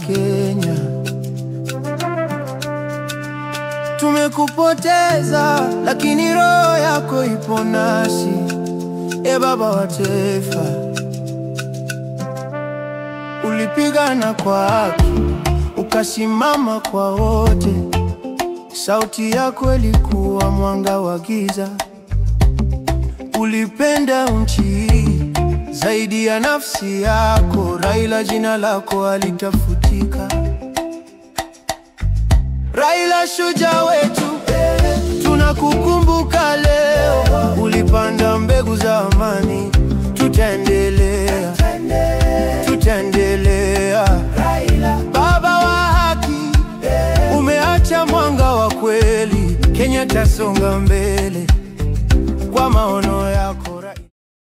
Kenya. Tumekupoteza lakini roho yako ipo nasi, e baba wa taifa. Ulipigana kwa haki, ukasimama kwa wote. Sauti yako ilikuwa mwanga wa giza. Ulipenda nchi zaidi ya nafsi yako. Raila, jina lako halitafutika. Raila, shujaa wetu, tunakukumbuka leo. Ulipanda mbegu za amani, tutaendelea, tutaendelea. Baba wa haki, umeacha mwanga wa kweli. Kenya tasonga mbele kwa maono yako.